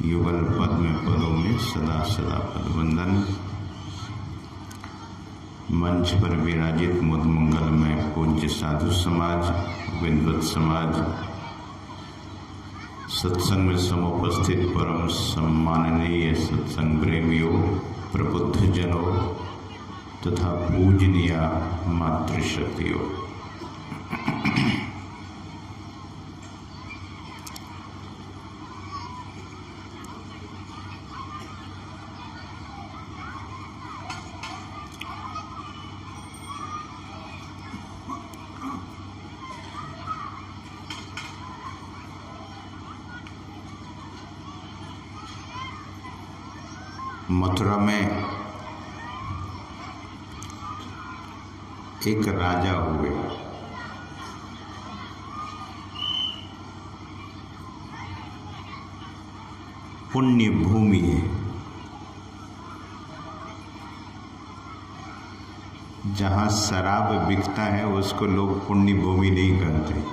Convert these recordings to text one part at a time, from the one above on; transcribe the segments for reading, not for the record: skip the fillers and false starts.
युगल पद में पदों में सदा सदा पदवंदन। मंच पर विराजित मुद मंगल में पूज्य साधु समाज, विद्वत समाज, सत्संग में समुपस्थित परम सम्माननीय सत्संग प्रेमियों, प्रबुद्ध जनों तथा पूजनीय मातृशक्तियों, मथुरा में एक राजा हुए। पुण्य भूमि है, जहाँ शराब बिकता है उसको लोग पुण्य भूमि नहीं कहते,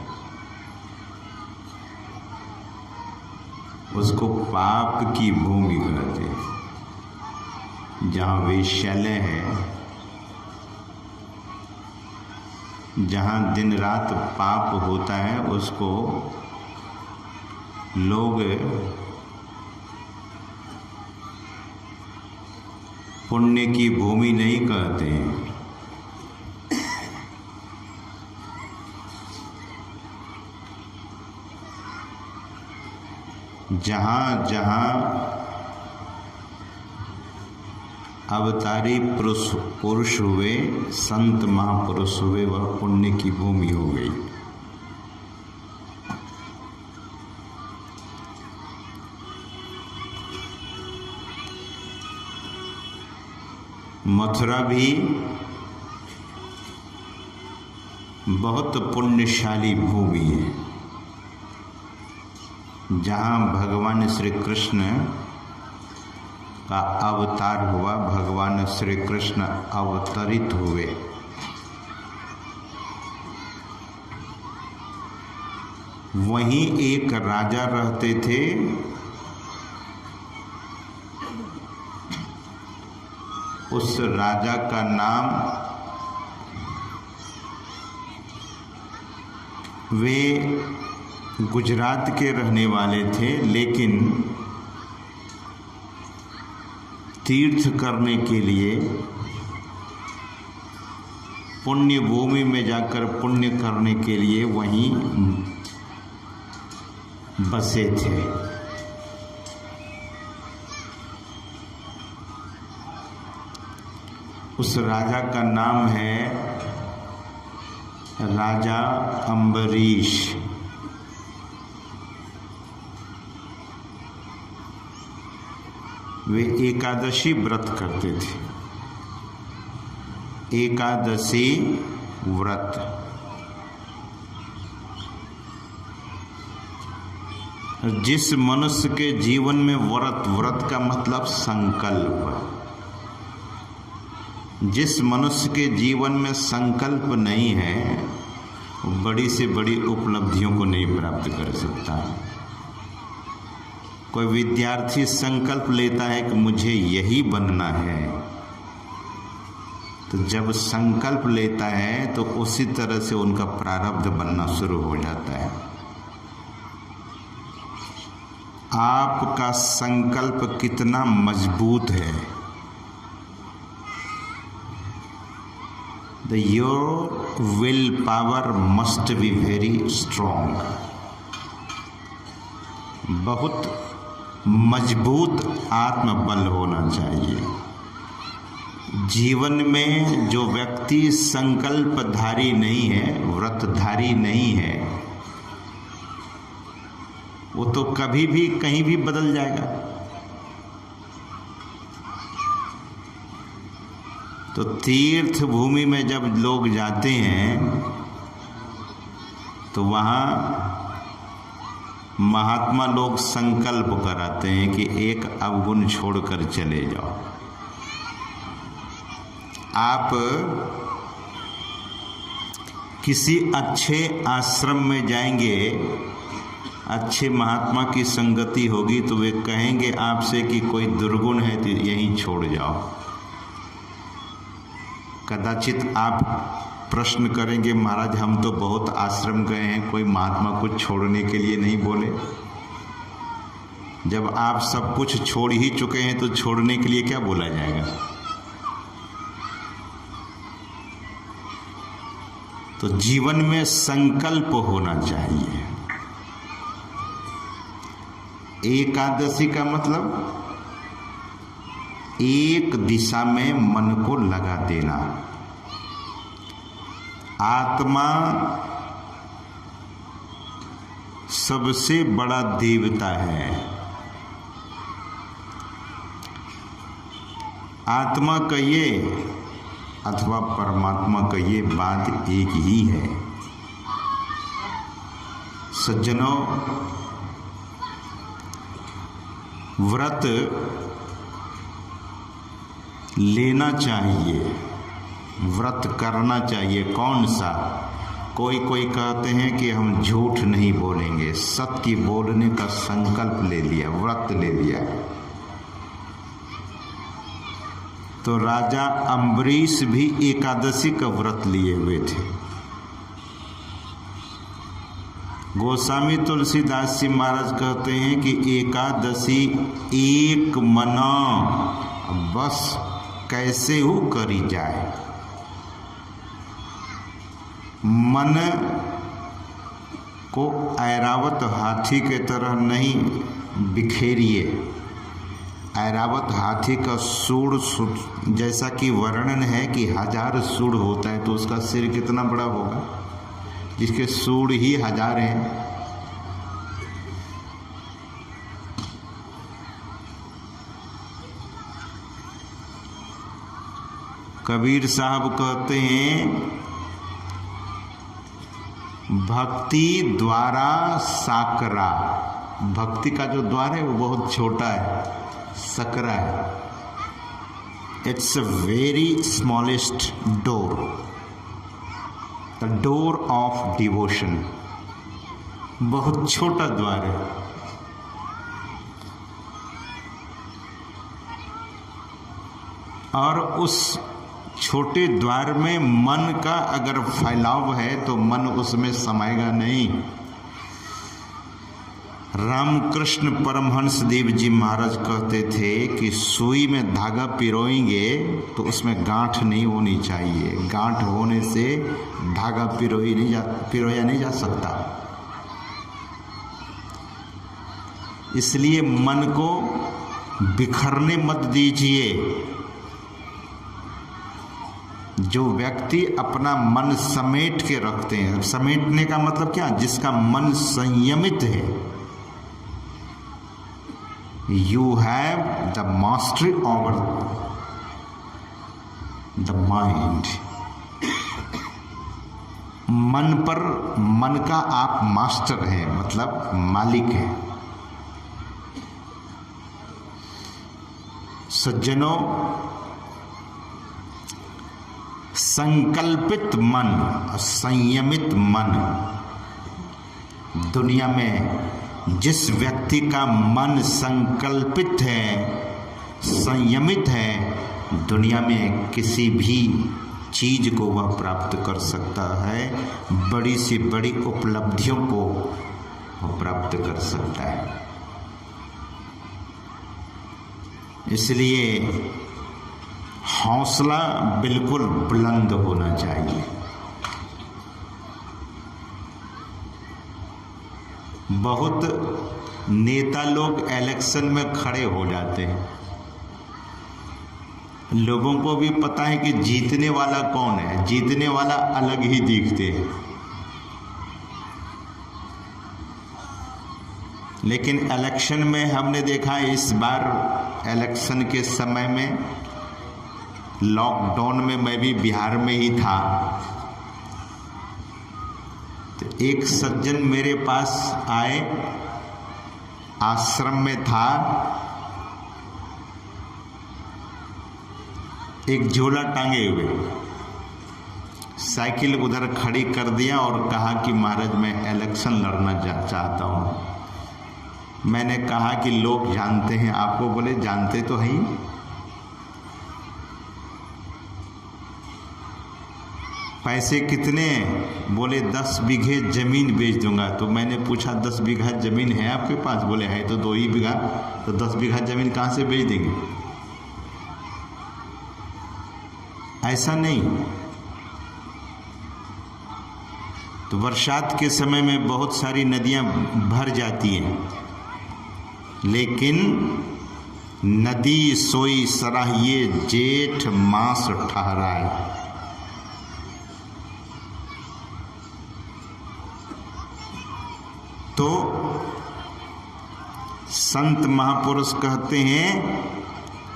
उसको पाप की भूमि कहते हैं। जहाँ वेश्यालय है, जहाँ दिन रात पाप होता है, उसको लोग पुण्य की भूमि नहीं कहते हैं। जहाँ जहाँ अवतारी पुरुष हुए, संत महापुरुष हुए, वह पुण्य की भूमि हो गई। मथुरा भी बहुत पुण्यशाली भूमि है, जहाँ भगवान श्री कृष्ण का अवतार हुआ, भगवान श्री कृष्ण अवतरित हुए। वहीं एक राजा रहते थे, उस राजा का नाम, वे गुजरात के रहने वाले थे, लेकिन तीर्थ करने के लिए, पुण्य भूमि में जाकर पुण्य करने के लिए वहीं बसे थे। उस राजा का नाम है राजा अम्बरीश। वे एकादशी व्रत करते थे। एकादशी व्रत जिस मनुष्य के जीवन में व्रत का मतलब संकल्प, जिस मनुष्य के जीवन में संकल्प नहीं है, बड़ी से बड़ी उपलब्धियों को नहीं प्राप्त कर सकता। कोई विद्यार्थी संकल्प लेता है कि मुझे यही बनना है, तो जब संकल्प लेता है तो उसी तरह से उनका प्रारब्ध बनना शुरू हो जाता है। आपका संकल्प कितना मजबूत है, your will power must be very strong. बहुत मजबूत आत्मबल होना चाहिए। जीवन में जो व्यक्ति संकल्पधारी नहीं है, व्रतधारी नहीं है, वो तो कभी भी कहीं भी बदल जाएगा। तो तीर्थ भूमि में जब लोग जाते हैं तो वहाँ महात्मा लोग संकल्प कराते हैं कि एक अवगुण छोड़कर चले जाओ। आप किसी अच्छे आश्रम में जाएंगे, अच्छे महात्मा की संगति होगी तो वे कहेंगे आपसे कि कोई दुर्गुण है तो यहीं छोड़ जाओ। कदाचित आप प्रश्न करेंगे महाराज हम तो बहुत आश्रम गए हैं, कोई महात्मा कुछ छोड़ने के लिए नहीं बोले। जब आप सब कुछ छोड़ ही चुके हैं तो छोड़ने के लिए क्या बोला जाएगा। तो जीवन में संकल्प होना चाहिए। एकादशी का मतलब एक दिशा में मन को लगा देना। आत्मा सबसे बड़ा देवता है। आत्मा कहिए अथवा परमात्मा कहिए, बात एक ही है। सज्जनों, व्रत लेना चाहिए, व्रत करना चाहिए। कौन सा? कोई कहते हैं कि हम झूठ नहीं बोलेंगे, सत्य बोलने का संकल्प ले लिया, व्रत ले लिया। तो राजा अम्बरीश भी एकादशी का व्रत लिए हुए थे। गोस्वामी तुलसीदास जी महाराज कहते हैं कि एकादशी एक मना, बस कैसे हो करी जाए। मन को ऐरावत हाथी के तरह नहीं बिखेरिए। ऐरावत हाथी का सूंड जैसा कि वर्णन है कि 1000 सूंड होता है, तो उसका सिर कितना बड़ा होगा, जिसके सूंड ही 1000 हैं। कबीर साहब कहते हैं भक्ति द्वारा साकरा। भक्ति का जो द्वार है वो बहुत छोटा है, सकरा है। It's a very smallest door, the door of devotion. बहुत छोटा द्वार है। और उस छोटे द्वार में मन का अगर फैलाव है तो मन उसमें समाएगा नहीं। रामकृष्ण परमहंस देव जी महाराज कहते थे कि सुई में धागा पिरोएंगे तो उसमें गांठ नहीं होनी चाहिए। गांठ होने से धागा पिरोया नहीं जा सकता। इसलिए मन को बिखरने मत दीजिए। जो व्यक्ति अपना मन समेट के रखते हैं, समेटने का मतलब क्या, जिसका मन संयमित है, you have the mastery over the mind। मन पर, मन का आप मास्टर हैं, मतलब मालिक हैं। सज्जनों, संकल्पित मन, संयमित मन, दुनिया में जिस व्यक्ति का मन संकल्पित है, संयमित है, दुनिया में किसी भी चीज को वह प्राप्त कर सकता है। बड़ी से बड़ी उपलब्धियों को वह प्राप्त कर सकता है। इसलिए हौसला बिल्कुल बुलंद होना चाहिए। बहुत नेता लोग इलेक्शन में खड़े हो जाते हैं। लोगों को भी पता है कि जीतने वाला कौन है, जीतने वाला अलग ही दिखते हैं। लेकिन इलेक्शन में हमने देखा, इस बार इलेक्शन के समय में लॉकडाउन में मैं भी बिहार में ही था, तो एक सज्जन मेरे पास आए, आश्रम में था, एक झोला टांगे हुए, साइकिल उधर खड़ी कर दिया और कहा कि महाराज मैं इलेक्शन लड़ना चाहता हूँ। मैंने कहा कि लोग जानते हैं आपको, बोले जानते तो हैं। पैसे कितने? बोले 10 बीघे ज़मीन बेच दूंगा। तो मैंने पूछा 10 बीघा ज़मीन है आपके पास? बोले है तो 2 ही बीघा। तो 10 बीघा ज़मीन कहाँ से बेच देंगे? ऐसा नहीं। तो बरसात के समय में बहुत सारी नदियाँ भर जाती हैं, लेकिन नदी सोई सराहिए जेठ मास ठहराए। तो संत महापुरुष कहते हैं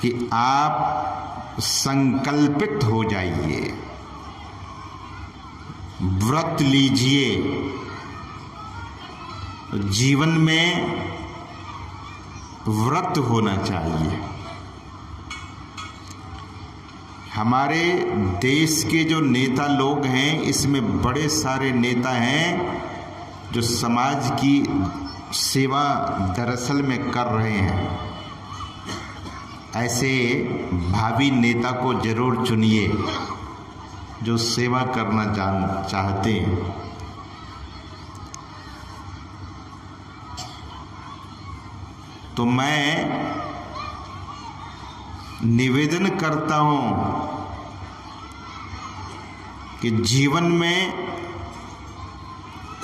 कि आप संकल्पित हो जाइए, व्रत लीजिए। जीवन में व्रत होना चाहिए। हमारे देश के जो नेता लोग हैं, इसमें बड़े सारे नेता हैं जो समाज की सेवा दरअसल में कर रहे हैं। ऐसे भावी नेता को जरूर चुनिए जो सेवा करना चाहते हैं। तो मैं निवेदन करता हूं कि जीवन में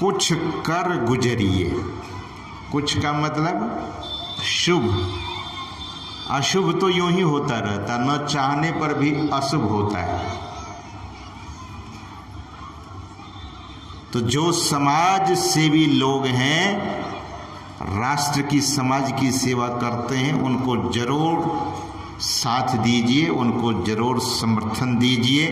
कुछ कर गुजरिए। कुछ का मतलब शुभ। अशुभ तो यूं ही होता रहता, न चाहने पर भी अशुभ होता है। तो जो समाज सेवी लोग हैं, राष्ट्र की समाज की सेवा करते हैं, उनको जरूर साथ दीजिए, उनको जरूर समर्थन दीजिए।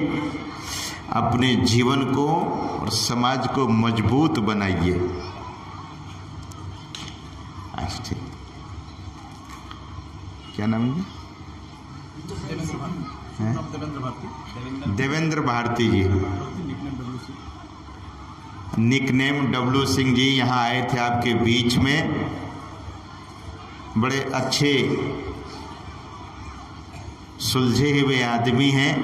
अपने जीवन को और समाज को मजबूत बनाइए। अच्छा, क्या नाम है? देवेंद्र भारती जी, निकनेम डब्लू सिंह जी यहाँ आए थे आपके बीच में। बड़े अच्छे सुलझे हुए आदमी हैं,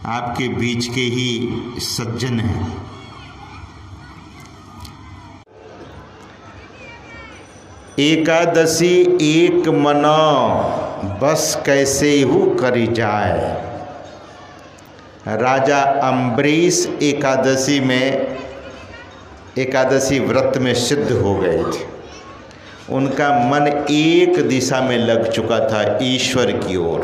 आपके बीच के ही सज्जन हैं। एकादशी एक मना बस कैसे हु करी जाए। राजा अम्बरीश एकादशी व्रत में सिद्ध हो गए थे। उनका मन एक दिशा में लग चुका था, ईश्वर की ओर।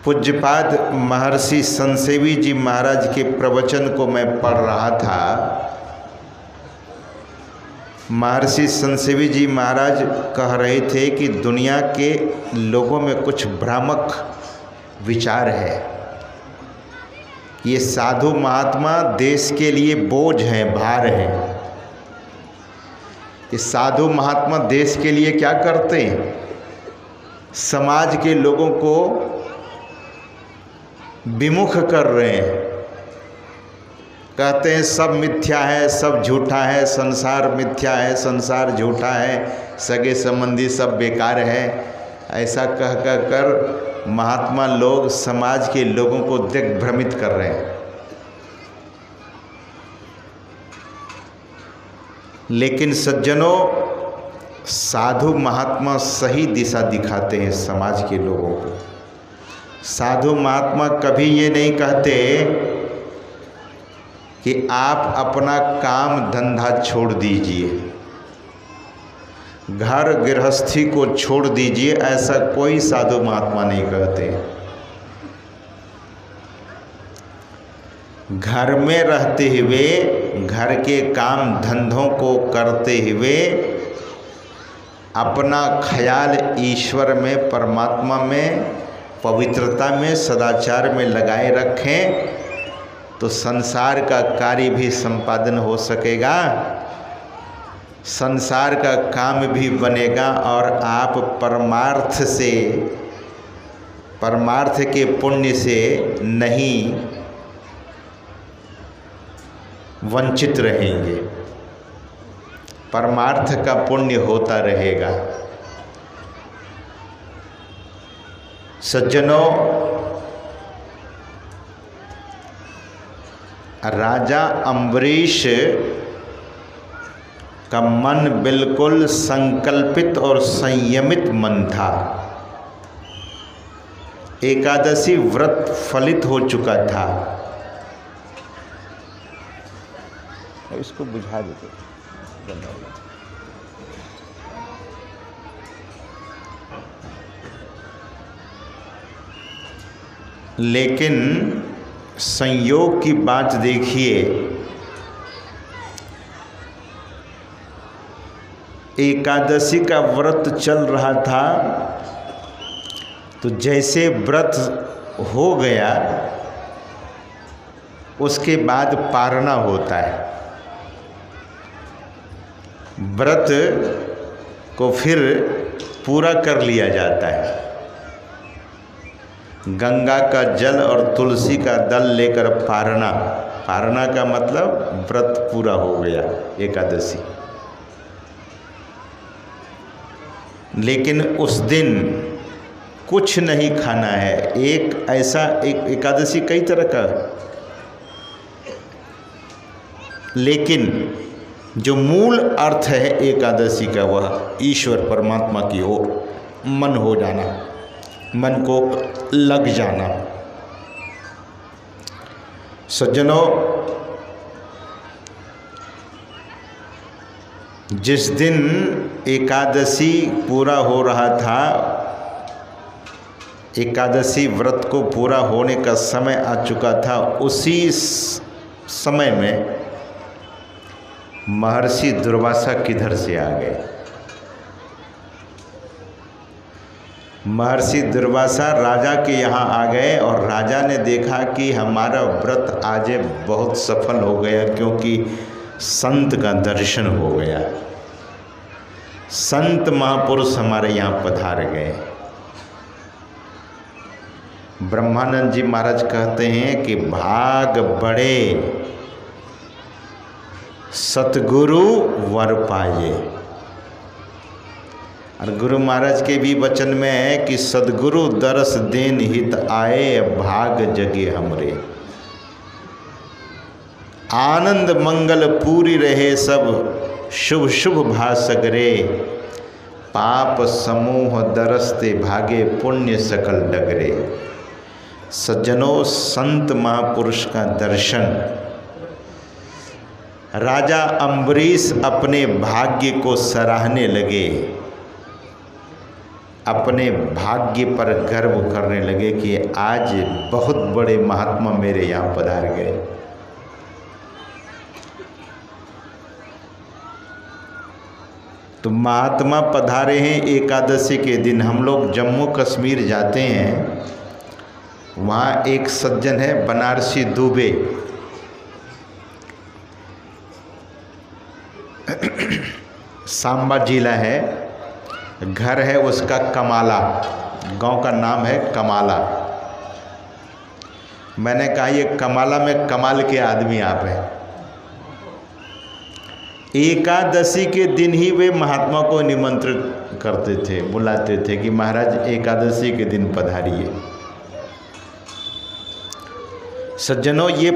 पूज्यपाद महर्षि संसेवी जी महाराज के प्रवचन को मैं पढ़ रहा था। महर्षि संसेवी जी महाराज कह रहे थे कि दुनिया के लोगों में कुछ भ्रामक विचार है। ये साधु महात्मा देश के लिए बोझ हैं, भार हैं। ये साधु महात्मा देश के लिए क्या करते हैं? समाज के लोगों को विमुख कर रहे हैं। कहते हैं सब मिथ्या है, सब झूठा है, संसार मिथ्या है, संसार झूठा है, सगे संबंधी सब बेकार है। ऐसा कह कर महात्मा लोग समाज के लोगों को दिग्भ्रमित कर रहे हैं। लेकिन सज्जनों, साधु महात्मा सही दिशा दिखाते हैं समाज के लोगों को। साधु महात्मा कभी ये नहीं कहते कि आप अपना काम धंधा छोड़ दीजिए, घर गृहस्थी को छोड़ दीजिए। ऐसा कोई साधु महात्मा नहीं कहते। घर में रहते हुए, घर के काम धंधों को करते हुए अपना ख्याल ईश्वर में, परमात्मा में, पवित्रता में, सदाचार में लगाए रखें तो संसार का कार्य भी संपादन हो सकेगा, संसार का काम भी बनेगा और आप परमार्थ के पुण्य से नहीं वंचित रहेंगे, परमार्थ का पुण्य होता रहेगा। सज्जनों, राजा अम्बरीश का मन बिल्कुल संकल्पित और संयमित मन था। एकादशी व्रत फलित हो चुका था। इसको बुझा देते। लेकिन संयोग की बात देखिए, एकादशी का व्रत चल रहा था, तो जैसे व्रत हो गया उसके बाद पारना होता है। व्रत को फिर पूरा कर लिया जाता है। गंगा का जल और तुलसी का दल लेकर पारना, पारना का मतलब व्रत पूरा हो गया एकादशी। लेकिन उस दिन कुछ नहीं खाना है। एक ऐसा एक एकादशी कई तरह का, लेकिन जो मूल अर्थ है एकादशी का वह ईश्वर परमात्मा की ओर मन हो जाना, मन को लग जाना। सज्जनों, जिस दिन एकादशी पूरा हो रहा था, एकादशी व्रत को पूरा होने का समय आ चुका था, उसी समय में महर्षि दुर्वासा किधर से आ गए। महर्षि दुर्वासा राजा के यहाँ आ गए और राजा ने देखा कि हमारा व्रत आज बहुत सफल हो गया, क्योंकि संत का दर्शन हो गया, संत महापुरुष हमारे यहाँ पधार गए। ब्रह्मानंद जी महाराज कहते हैं कि भाग बड़े सतगुरु वर पाए। और गुरु महाराज के भी वचन में है कि सदगुरु दरस देन हित आए, भाग जगे हमरे। आनंद मंगल पूरी रहे सब, शुभ शुभ भासगरे। पाप समूह दरसते भागे, पुण्य सकल डगरे। सज्जनों, संत महापुरुष का दर्शन, राजा अम्बरीश अपने भाग्य को सराहने लगे, अपने भाग्य पर गर्व करने लगे कि आज बहुत बड़े महात्मा मेरे यहाँ पधार गए। तो महात्मा पधारे हैं एकादशी के दिन। हम लोग जम्मू कश्मीर जाते हैं, वहाँ एक सज्जन है बनारसी दुबे, सांबा जिला है, घर है उसका कमाला, गांव का नाम है कमाला। मैंने कहा ये कमाला में कमाल के आदमी आप हैं। एकादशी के दिन ही वे महात्मा को निमंत्रित करते थे, बुलाते थे कि महाराज एकादशी के दिन पधारिए। सज्जनों, ये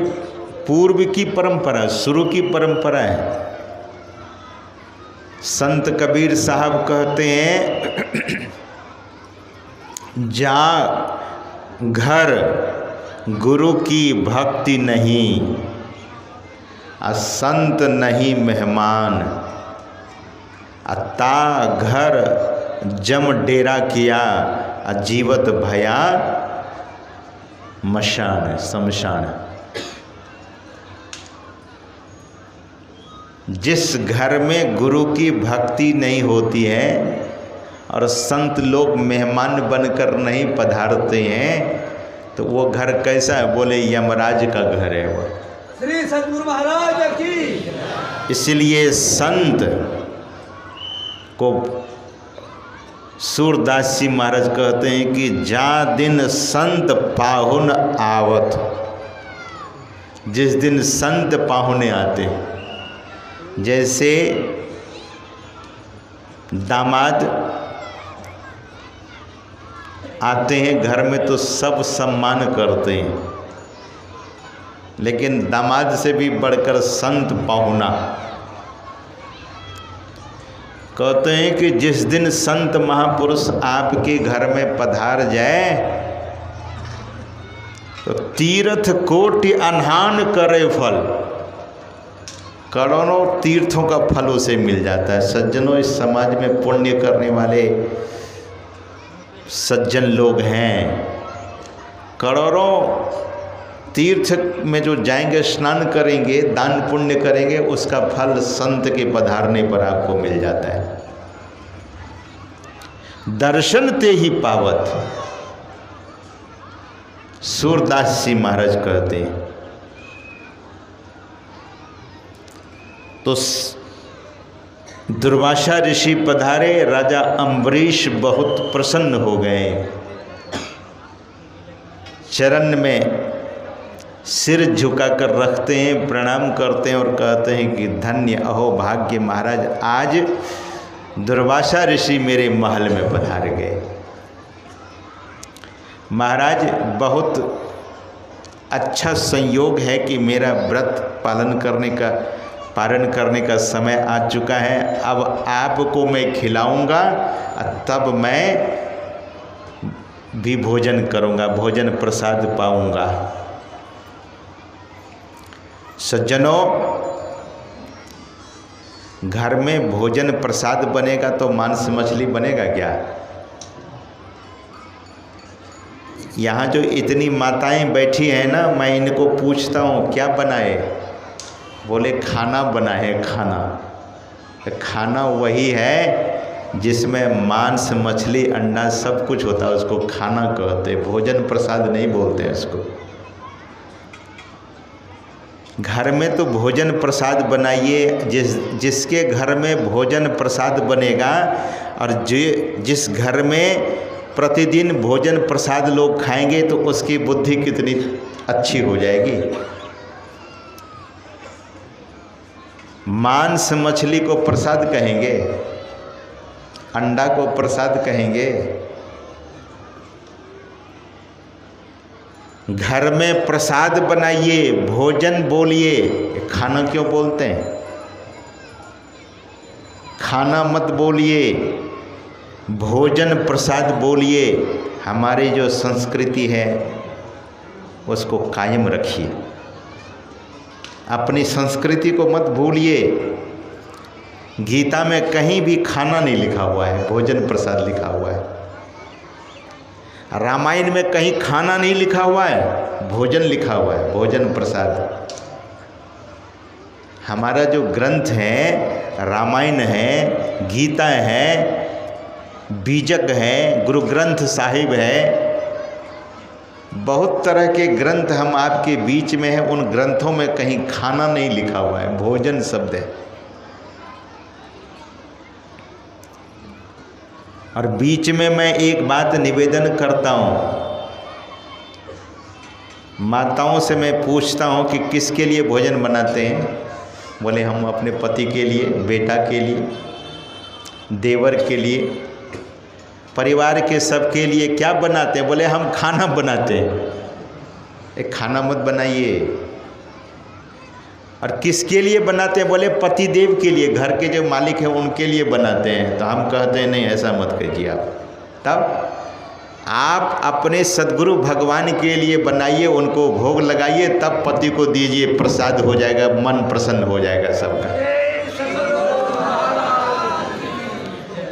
पूर्व की परंपरा, शुरू की परंपरा है। संत कबीर साहब कहते हैं, जा घर गुरु की भक्ति नहीं, संत नहीं मेहमान। ता घर जम डेरा किया, जीवत भया मशान शमशान। जिस घर में गुरु की भक्ति नहीं होती है और संत लोग मेहमान बनकर नहीं पधारते हैं, तो वो घर कैसा है? बोले यमराज का घर है वो। श्री सद्गुरु महाराज की। इसलिए संत को सूरदास जी महाराज कहते हैं कि जा दिन संत पाहुन आवत, जिस दिन संत पाहुने आते, जैसे दामाद आते हैं घर में तो सब सम्मान करते हैं, लेकिन दामाद से भी बढ़कर संत पाहुना। कहते हैं कि जिस दिन संत महापुरुष आपके घर में पधार जाए तो तीर्थ कोटि अनहान करे फल, करोड़ों तीर्थों का फल उसे मिल जाता है। सज्जनों, इस समाज में पुण्य करने वाले सज्जन लोग हैं, करोड़ों तीर्थ में जो जाएंगे, स्नान करेंगे, दान पुण्य करेंगे, उसका फल संत के पधारने पर आपको मिल जाता है। दर्शन ते ही पावत, सूरदास जी महाराज कहते हैं। तो दुर्वासा ऋषि पधारे, राजा अम्बरीश बहुत प्रसन्न हो गए, चरण में सिर झुकाकर रखते हैं, प्रणाम करते हैं और कहते हैं कि धन्य अहो भाग्य महाराज, आज दुर्वासा ऋषि मेरे महल में पधार गए। महाराज, बहुत अच्छा संयोग है कि मेरा व्रत पालन करने का समय आ चुका है। अब आपको मैं खिलाऊंगा, तब मैं भी भोजन करूंगा, भोजन प्रसाद पाऊंगा। सज्जनों, घर में भोजन प्रसाद बनेगा तो मांस मछली बनेगा क्या? यहाँ जो इतनी माताएं बैठी हैं ना, मैं इनको पूछता हूँ क्या बनाए, बोले खाना बना है। खाना वही है जिसमें मांस मछली अंडा सब कुछ होता है, उसको खाना कहते, भोजन प्रसाद नहीं बोलते हैं उसको। घर में तो भोजन प्रसाद बनाइए, जिसके घर में भोजन प्रसाद बनेगा और जिस घर में प्रतिदिन भोजन प्रसाद लोग खाएंगे तो उसकी बुद्धि कितनी अच्छी हो जाएगी। मांस मछली को प्रसाद कहेंगे, अंडा को प्रसाद कहेंगे। घर में प्रसाद बनाइए, भोजन बोलिए। खाना क्यों बोलते हैं? खाना मत बोलिए, भोजन प्रसाद बोलिए। हमारी जो संस्कृति है उसको कायम रखिए, अपनी संस्कृति को मत भूलिए। गीता में कहीं भी खाना नहीं लिखा हुआ है, भोजन प्रसाद लिखा हुआ है। रामायण में कहीं खाना नहीं लिखा हुआ है, भोजन लिखा हुआ है, भोजन प्रसाद। हमारा जो ग्रंथ है, रामायण है, गीता है, बीजक है, गुरु ग्रंथ साहिब है, बहुत तरह के ग्रंथ हम आपके बीच में हैं। उन ग्रंथों में कहीं खाना नहीं लिखा हुआ है, भोजन शब्द है। और बीच में मैं एक बात निवेदन करता हूँ, माताओं से मैं पूछता हूँ कि किसके लिए भोजन बनाते हैं? बोले हम अपने पति के लिए, बेटा के लिए, देवर के लिए, परिवार के सबके लिए। क्या बनाते हैं? बोले हम खाना बनाते हैं। एक खाना मत बनाइए। और किसके लिए बनाते हैं? बोले पति देव के लिए, घर के जो मालिक हैं उनके लिए बनाते हैं। तो हम कहते हैं नहीं, ऐसा मत कीजिए आप। तब आप अपने सद्गुरु भगवान के लिए बनाइए, उनको भोग लगाइए, तब पति को दीजिए, प्रसाद हो जाएगा, मन प्रसन्न हो जाएगा सबका।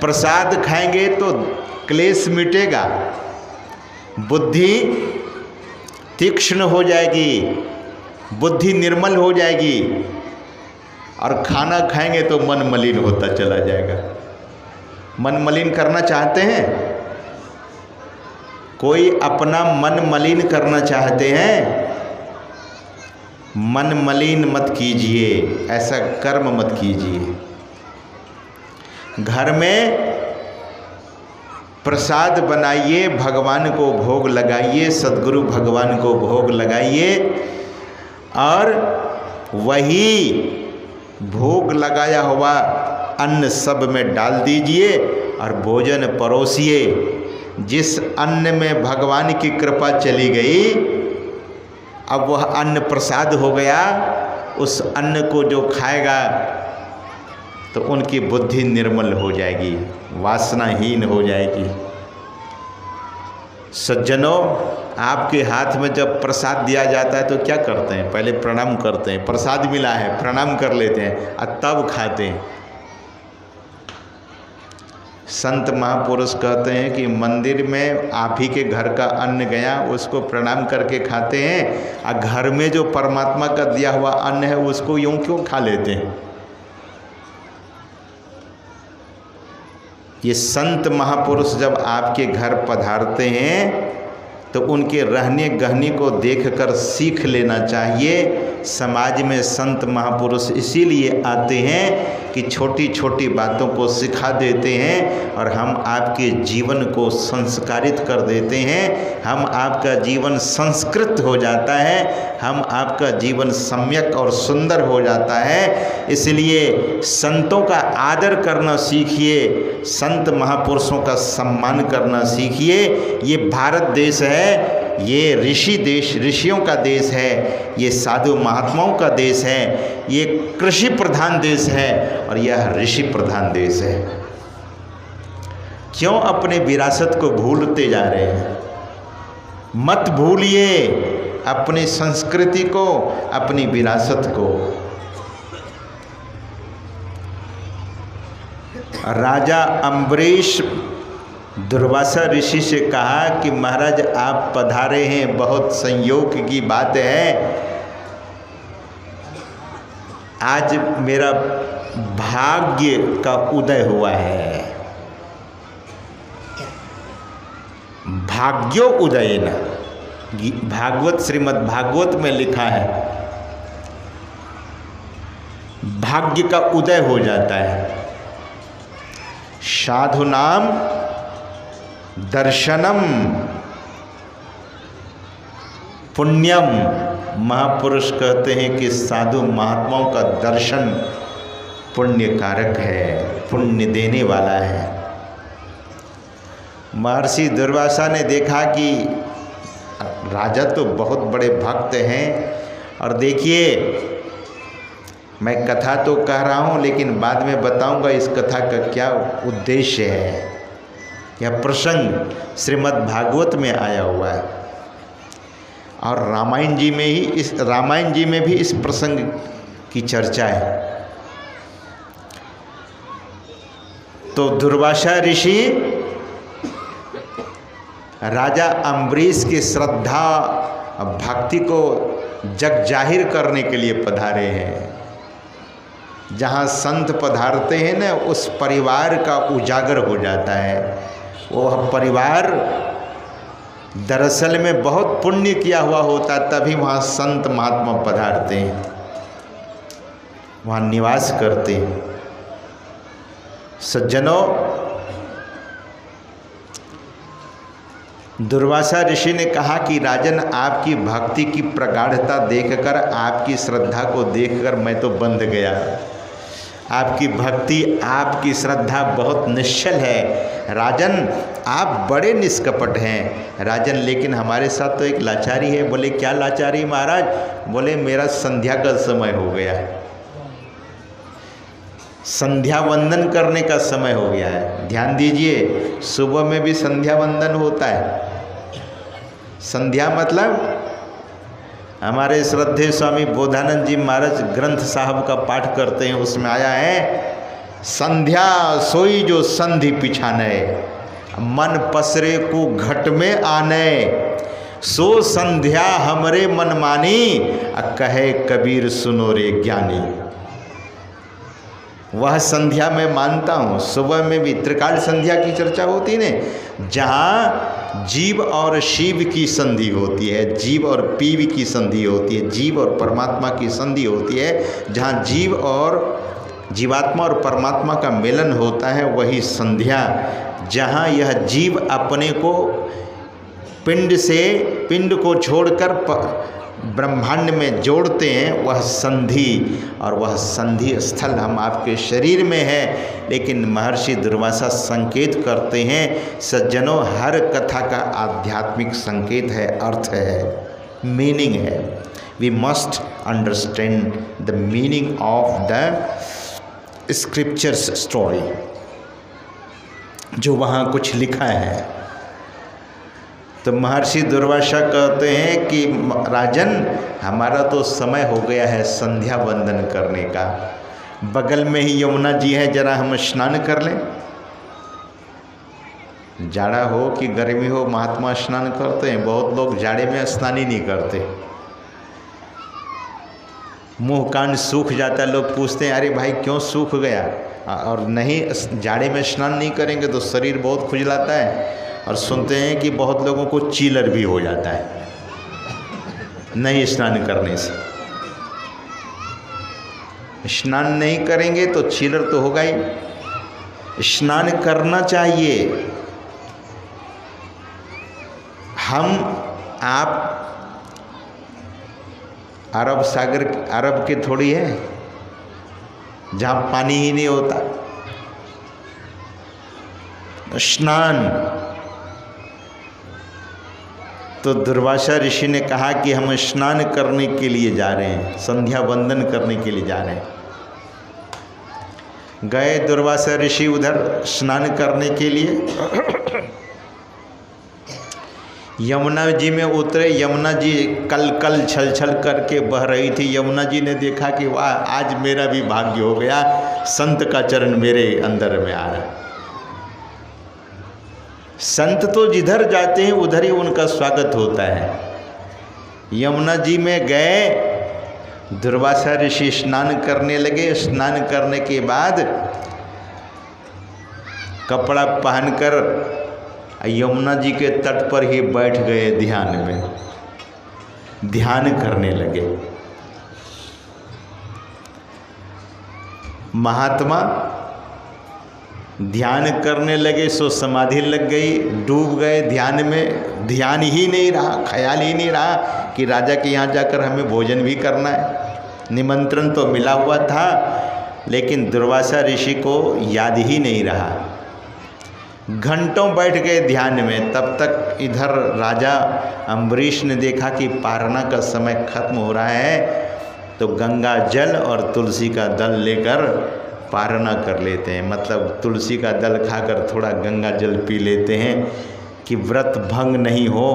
प्रसाद खाएंगे तो क्लेश मिटेगा, बुद्धि तीक्ष्ण हो जाएगी, बुद्धि निर्मल हो जाएगी। और खाना खाएंगे तो मन मलिन होता चला जाएगा। मन मलिन करना चाहते हैं? कोई अपना मन मलिन करना चाहते हैं? मन मलिन मत कीजिए, ऐसा कर्म मत कीजिए। घर में प्रसाद बनाइए, भगवान को भोग लगाइए, सद्गुरु भगवान को भोग लगाइए। और वही भोग लगाया हुआ अन्न सब में डाल दीजिए और भोजन परोसिए। जिस अन्न में भगवान की कृपा चली गई, अब वह अन्न प्रसाद हो गया। उस अन्न को जो खाएगा तो उनकी बुद्धि निर्मल हो जाएगी, वासनाहीन हो जाएगी। सज्जनों, आपके हाथ में जब प्रसाद दिया जाता है तो क्या करते हैं? पहले प्रणाम करते हैं। प्रसाद मिला है, प्रणाम कर लेते हैं और तब खाते हैं। संत महापुरुष कहते हैं कि मंदिर में आप ही के घर का अन्न गया, उसको प्रणाम करके खाते हैं, और घर में जो परमात्मा का दिया हुआ अन्न है उसको यूं क्यों खा लेते हैं? ये संत महापुरुष जब आपके घर पधारते हैं तो उनके रहने गहने को देखकर सीख लेना चाहिए। समाज में संत महापुरुष इसीलिए आते हैं कि छोटी छोटी बातों को सिखा देते हैं और हम आपके जीवन को संस्कारित कर देते हैं। हम आपका जीवन संस्कृत हो जाता है, हम आपका जीवन सम्यक और सुंदर हो जाता है। इसलिए संतों का आदर करना सीखिए, संत महापुरुषों का सम्मान करना सीखिए। ये भारत देश है, ये ऋषि देश, ऋषियों का देश है, ये साधु महात्माओं का देश है, ये कृषि प्रधान देश है और यह ऋषि प्रधान देश है। क्यों अपने विरासत को भूलते जा रहे हैं? मत भूलिए अपनी संस्कृति को, अपनी विरासत को। राजा अम्बरीश दुर्वासा ऋषि से कहा कि महाराज आप पधारे हैं, बहुत संयोग की बात है। आज मेरा भाग्य का उदय हुआ है। भाग्यो उदयन, भागवत श्रीमद् भागवत में लिखा है, भाग्य का उदय हो जाता है। साधु नाम दर्शनम पुण्यम। महापुरुष कहते हैं कि साधु महात्माओं का दर्शन पुण्य कारक है, पुण्य देने वाला है। महर्षि दुर्वासा ने देखा कि राजा तो बहुत बड़े भक्त हैं, और देखिए मैं कथा तो कह रहा हूँ लेकिन बाद में बताऊँगा इस कथा का क्या उद्देश्य है। यह प्रसंग श्रीमद् भागवत में आया हुआ है और रामायण जी में भी इस प्रसंग की चर्चा है। तो दुर्वासा ऋषि राजा अम्बरीश की श्रद्धा भक्ति को जग जाहिर करने के लिए पधारे हैं। जहाँ संत पधारते हैं ना, उस परिवार का उजागर हो जाता है। वह परिवार दरअसल में बहुत पुण्य किया हुआ होता, तभी वहाँ संत महात्मा पधारते हैं, वहाँ निवास करते हैं। सज्जनों, दुर्वासा ऋषि ने कहा कि राजन, आपकी भक्ति की प्रगाढ़ता देखकर, आपकी श्रद्धा को देखकर मैं तो बंध गया। आपकी भक्ति, आपकी श्रद्धा बहुत निश्चल है। राजन, आप बड़े निष्कपट हैं। राजन, लेकिन हमारे साथ तो एक लाचारी है। बोले, क्या लाचारी महाराज? बोले, मेरा संध्या का समय हो गया है, संध्या वंदन करने का समय हो गया है। ध्यान दीजिए, सुबह में भी संध्या वंदन होता है। संध्या मतलब हमारे श्रद्धेय स्वामी बोधानंद जी महाराज ग्रंथ साहब का पाठ करते हैं, उसमें आया है, संध्या सोई जो संधि पिछाने, मन पसरे को घट में आने, सो संध्या हमरे मन मानी, कहे कबीर सुनो रे ज्ञानी। वह संध्या मैं मानता हूँ। सुबह में भी त्रिकाल संध्या की चर्चा होती है न, जहाँ जीव और शिव की संधि होती है, जीव और पीव की संधि होती है, जीव और परमात्मा की संधि होती है। जहाँ जीव और जीवात्मा और परमात्मा का मिलन होता है, वही संध्या। जहाँ यह जीव अपने को पिंड को छोड़कर ब्रह्मांड में जोड़ते हैं वह संधि, और वह संधि स्थल हम आपके शरीर में है। लेकिन महर्षि दुर्वासा संकेत करते हैं, सज्जनों हर कथा का आध्यात्मिक संकेत है, अर्थ है, मीनिंग है। We must understand the meaning of the scriptures story, जो वहाँ कुछ लिखा है। तो महर्षि दुर्वासा कहते हैं कि राजन, हमारा तो समय हो गया है संध्या वंदन करने का, बगल में ही यमुना जी है, जरा हम स्नान कर लें। जाड़ा हो कि गर्मी हो महात्मा स्नान करते हैं, बहुत लोग जाड़े में स्नान ही नहीं करते। मुंह कान सूख जाता है, लोग पूछते हैं अरे भाई क्यों सूख गया, और नहीं जाड़े में स्नान नहीं करेंगे तो शरीर बहुत खुजलाता है। और सुनते हैं कि बहुत लोगों को चीलर भी हो जाता है नहीं स्नान करने से। स्नान नहीं करेंगे तो चीलर तो होगा ही। स्नान करना चाहिए। हम आप अरब सागर, अरब के थोड़ी है जहाँ पानी ही नहीं होता। स्नान तो दुर्वासा ऋषि ने कहा कि हम स्नान करने के लिए जा रहे हैं, संध्या वंदन करने के लिए जा रहे हैं। गए दुर्वासा ऋषि उधर स्नान करने के लिए, यमुना जी में उतरे। यमुना जी कल कल छल छल करके बह रही थी। यमुना जी ने देखा कि वाह, आज मेरा भी भाग्य हो गया, संत का चरण मेरे अंदर में आ रहा है। संत तो जिधर जाते हैं उधर ही उनका स्वागत होता है। यमुना जी में गए, दुर्वासा ऋषि स्नान करने लगे। स्नान करने के बाद कपड़ा पहनकर यमुना जी के तट पर ही बैठ गए, ध्यान में ध्यान करने लगे। महात्मा ध्यान करने लगे सो समाधि लग गई, डूब गए ध्यान में। ध्यान ही नहीं रहा, ख्याल ही नहीं रहा कि राजा के यहाँ जाकर हमें भोजन भी करना है। निमंत्रण तो मिला हुआ था, लेकिन दुर्वासा ऋषि को याद ही नहीं रहा। घंटों बैठ गए ध्यान में। तब तक इधर राजा अम्बरीश ने देखा कि पारना का समय खत्म हो रहा है, तो गंगा जल और तुलसी का दल लेकर पारना कर लेते हैं। मतलब तुलसी का दल खाकर थोड़ा गंगा जल पी लेते हैं कि व्रत भंग नहीं हो।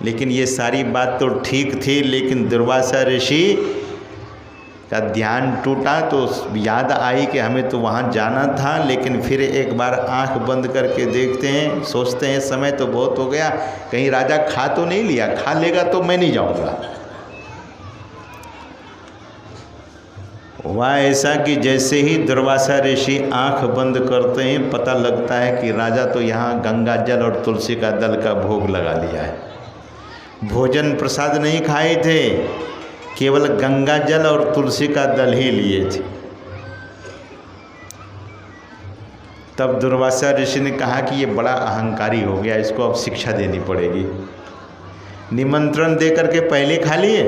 लेकिन ये सारी बात तो ठीक थी, लेकिन दुर्वासा ऋषि का ध्यान टूटा तो याद आई कि हमें तो वहाँ जाना था। लेकिन फिर एक बार आंख बंद करके देखते हैं, सोचते हैं समय तो बहुत हो गया, कहीं राजा खा तो नहीं लिया, खा लेगा तो मैं नहीं जाऊँगा। वह ऐसा कि जैसे ही दुर्वासा ऋषि आंख बंद करते हैं, पता लगता है कि राजा तो यहाँ गंगा जल और तुलसी का दल का भोग लगा लिया है। भोजन प्रसाद नहीं खाए थे, केवल गंगा जल और तुलसी का दल ही लिए थे। तब दुर्वासा ऋषि ने कहा कि ये बड़ा अहंकारी हो गया, इसको अब शिक्षा देनी पड़ेगी। निमंत्रण देकर के पहले खा लिए,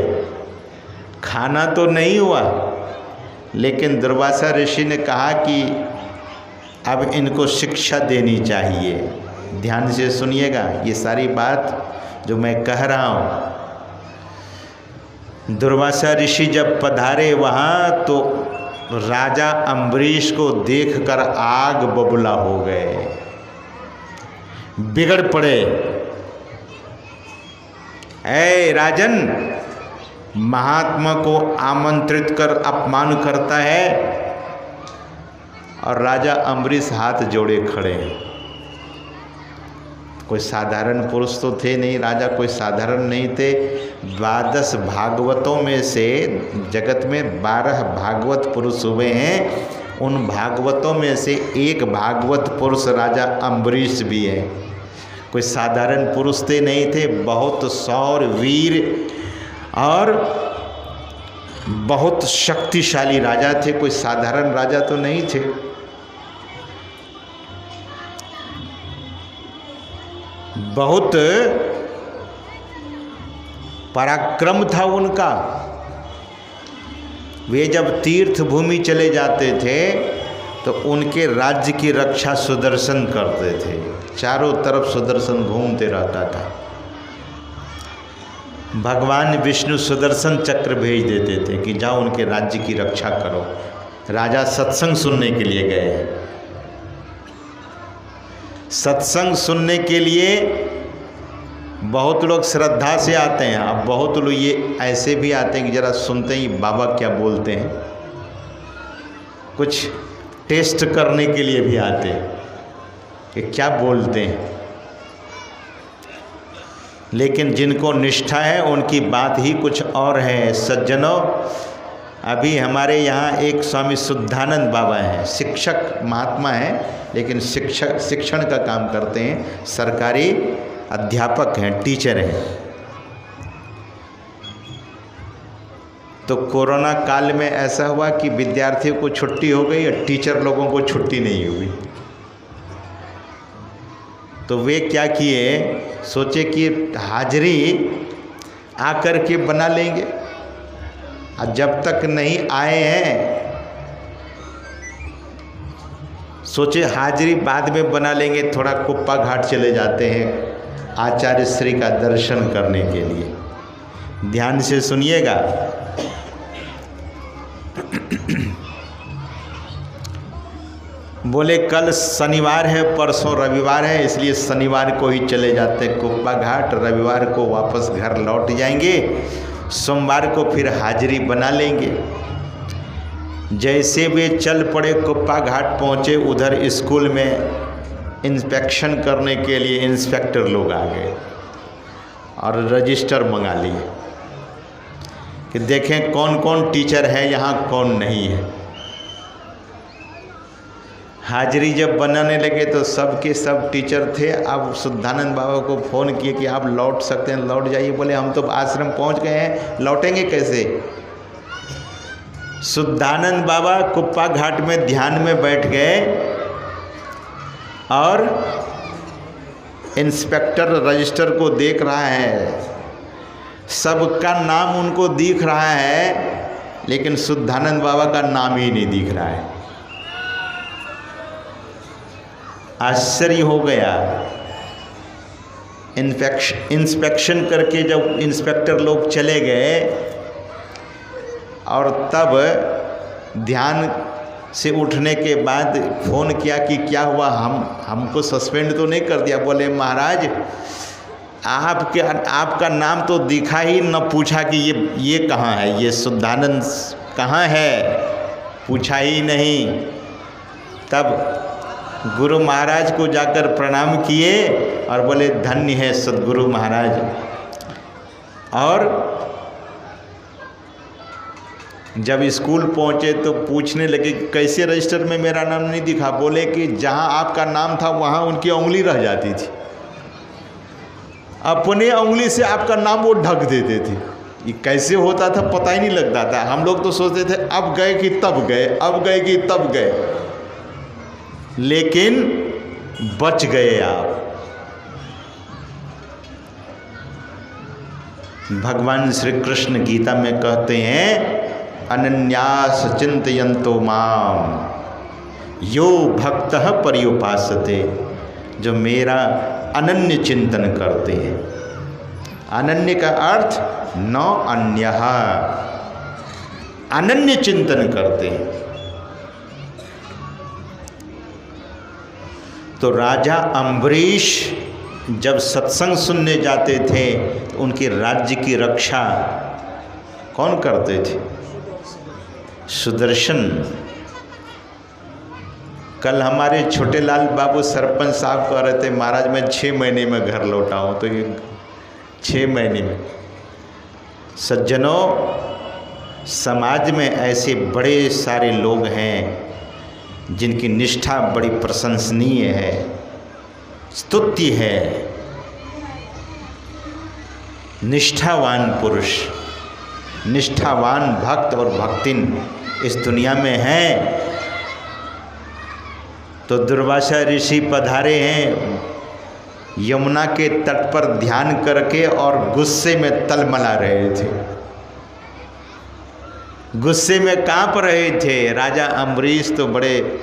खाना तो नहीं हुआ, लेकिन दुर्वासा ऋषि ने कहा कि अब इनको शिक्षा देनी चाहिए। ध्यान से सुनिएगा ये सारी बात जो मैं कह रहा हूँ। दुर्वासा ऋषि जब पधारे वहाँ, तो राजा अम्बरीश को देखकर आग बबूला हो गए, बिगड़ पड़े। ऐ राजन, महात्मा को आमंत्रित कर अपमान करता है। और राजा अम्बरीश हाथ जोड़े खड़े हैं। कोई साधारण पुरुष तो थे नहीं, राजा कोई साधारण नहीं थे। 12 भागवतों में से जगत में 12 भागवत पुरुष हुए हैं, उन भागवतों में से एक भागवत पुरुष राजा अम्बरीश भी है। कोई साधारण पुरुष थे नहीं थे, बहुत सौर वीर और बहुत शक्तिशाली राजा थे, कोई साधारण राजा तो नहीं थे। बहुत पराक्रम था उनका। वे जब तीर्थ भूमि चले जाते थे तो उनके राज्य की रक्षा सुदर्शन करते थे। चारों तरफ सुदर्शन घूमते रहता था। भगवान विष्णु सुदर्शन चक्र भेज देते थे कि जाओ उनके राज्य की रक्षा करो। राजा सत्संग सुनने के लिए गए। सत्संग सुनने के लिए बहुत लोग श्रद्धा से आते हैं। अब बहुत लोग ये ऐसे भी आते हैं कि ज़रा सुनते ही बाबा क्या बोलते हैं, कुछ टेस्ट करने के लिए भी आते हैं कि क्या बोलते हैं। लेकिन जिनको निष्ठा है उनकी बात ही कुछ और है। सज्जनों, अभी हमारे यहाँ एक स्वामी शुद्धानंद बाबा हैं, शिक्षक महात्मा हैं, लेकिन शिक्षण का काम करते हैं, सरकारी अध्यापक हैं, टीचर हैं। तो कोरोना काल में ऐसा हुआ कि विद्यार्थियों को छुट्टी हो गई और टीचर लोगों को छुट्टी नहीं हुई। तो वे क्या किए, सोचे कि हाजिरी आकर के बना लेंगे। और जब तक नहीं आए हैं सोचे हाजिरी बाद में बना लेंगे। थोड़ा कुप्पा घाट चले जाते हैं आचार्य श्री का दर्शन करने के लिए। ध्यान से सुनिएगा। बोले कल शनिवार है, परसों रविवार है, इसलिए शनिवार को ही चले जाते हैं कुप्पा घाट, रविवार को वापस घर लौट जाएंगे, सोमवार को फिर हाजिरी बना लेंगे। जैसे वे चल पड़े कुप्पा घाट पहुँचे, उधर स्कूल में इंस्पेक्शन करने के लिए इंस्पेक्टर लोग आ गए और रजिस्टर मंगा लिए कि देखें कौन कौन टीचर है यहाँ, कौन नहीं है। हाजिरी जब बनाने लगे तो सब के सब टीचर थे। अब शुद्धानंद बाबा को फ़ोन किए कि आप लौट सकते हैं, लौट जाइए। बोले हम तो आश्रम पहुँच गए हैं, लौटेंगे कैसे। शुद्धानंद बाबा कुप्पा घाट में ध्यान में बैठ गए और इंस्पेक्टर रजिस्टर को देख रहा है, सबका नाम उनको दिख रहा है, लेकिन शुद्धानंद बाबा का नाम ही नहीं दिख रहा है। आश्चर्य हो गया। इंस्पेक्शन करके जब इंस्पेक्टर लोग चले गए और तब ध्यान से उठने के बाद फ़ोन किया कि क्या हुआ, हमको सस्पेंड तो नहीं कर दिया। बोले महाराज आपका नाम तो दिखा ही न, पूछा कि ये कहाँ है, ये शुद्धानंद कहाँ है, पूछा ही नहीं। तब गुरु महाराज को जाकर प्रणाम किए और बोले धन्य है सद्गुरु महाराज। और जब स्कूल पहुँचे तो पूछने लगे कैसे रजिस्टर में मेरा नाम नहीं दिखा। बोले कि जहाँ आपका नाम था वहाँ उनकी उंगली रह जाती थी, अपने उंगली से आपका नाम वो ढक देते थे। ये कैसे होता था पता ही नहीं लगता था। हम लोग तो सोचते थे अब गए कि तब गए, अब गए कि तब गए, लेकिन बच गए आप। भगवान श्री कृष्ण गीता में कहते हैं अनन्यास चिंतयन्तो माम यो भक्तः पर्युपासते, जो मेरा अनन्य चिंतन करते हैं। अनन्य का अर्थ न अन्यः, अनन्य चिंतन करते हैं। तो राजा अम्बरीश जब सत्संग सुनने जाते थे तो उनके राज्य की रक्षा कौन करते थे? सुदर्शन। कल हमारे छोटे लाल बाबू सरपंच साहब कह रहे थे महाराज मैं 6 महीने में घर लौटा हूँ। तो ये 6 महीने में, सज्जनों, समाज में ऐसे बड़े सारे लोग हैं जिनकी निष्ठा बड़ी प्रशंसनीय है, स्तुत्य है। निष्ठावान पुरुष, निष्ठावान भक्त और भक्तिन इस दुनिया में हैं। तो दुर्वासा ऋषि पधारे हैं यमुना के तट पर ध्यान करके और गुस्से में तलमला रहे थे, गुस्से में कांप रहे थे। राजा अम्बरीश तो बड़े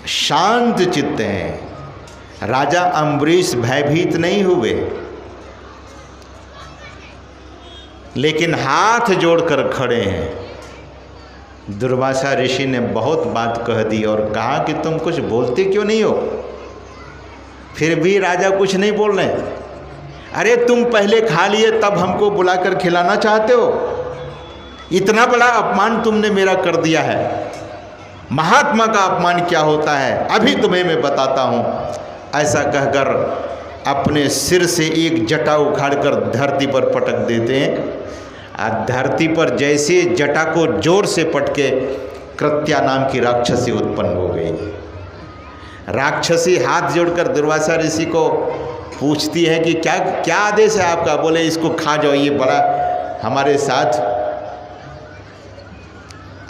शांत चित्त हैं। राजा अम्बरीश भयभीत नहीं हुए, लेकिन हाथ जोड़कर खड़े हैं। दुर्वासा ऋषि ने बहुत बात कह दी और कहा कि तुम कुछ बोलते क्यों नहीं हो? फिर भी राजा कुछ नहीं बोल रहे। अरे तुम पहले खा लिए तब हमको बुलाकर खिलाना चाहते हो? इतना बड़ा अपमान तुमने मेरा कर दिया है। महात्मा का अपमान क्या होता है अभी तुम्हें मैं बताता हूँ। ऐसा कहकर अपने सिर से एक जटा उखाड़कर धरती पर पटक देते हैं। धरती पर जैसे जटा को जोर से पटके कृत्या नाम की राक्षसी उत्पन्न हो गई। राक्षसी हाथ जोड़कर दुर्वासा ऋषि को पूछती है कि क्या क्या आदेश है आपका? बोले इसको खा जाओ, ये बड़ा हमारे साथ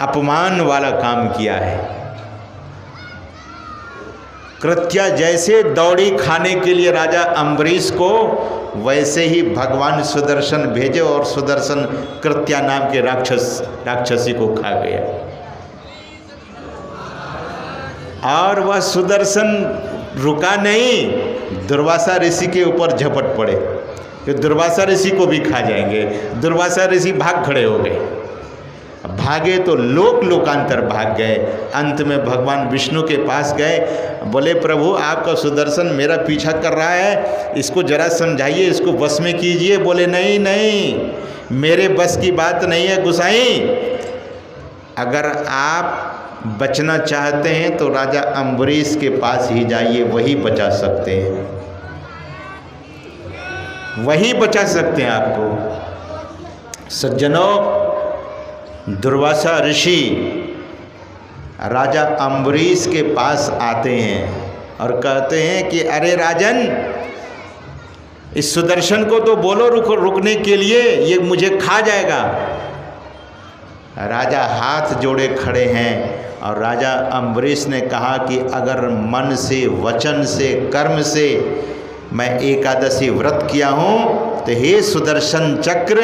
अपमान वाला काम किया है। कृत्या जैसे दौड़ी खाने के लिए राजा अम्बरीश को, वैसे ही भगवान सुदर्शन भेजे और सुदर्शन कृत्या नाम के राक्षसी को खा गया। और वह सुदर्शन रुका नहीं, दुर्वासा ऋषि के ऊपर झपट पड़े कि दुर्वासा ऋषि को भी खा जाएंगे। दुर्वासा ऋषि भाग खड़े हो गए। भागे तो लोकांतर भाग गए। अंत में भगवान विष्णु के पास गए, बोले प्रभु आपका सुदर्शन मेरा पीछा कर रहा है, इसको जरा समझाइए, इसको बस में कीजिए। बोले नहीं नहीं, मेरे बस की बात नहीं है गुसाई। अगर आप बचना चाहते हैं तो राजा अम्बरीश के पास ही जाइए, वही बचा सकते हैं, वही बचा सकते हैं आपको। सज्जनों, दुर्वासा ऋषि राजा अम्बरीश के पास आते हैं और कहते हैं कि अरे राजन, इस सुदर्शन को तो बोलो रुकने के लिए, ये मुझे खा जाएगा। राजा हाथ जोड़े खड़े हैं और राजा अम्बरीश ने कहा कि अगर मन से, वचन से, कर्म से मैं एकादशी व्रत किया हूँ तो हे सुदर्शन चक्र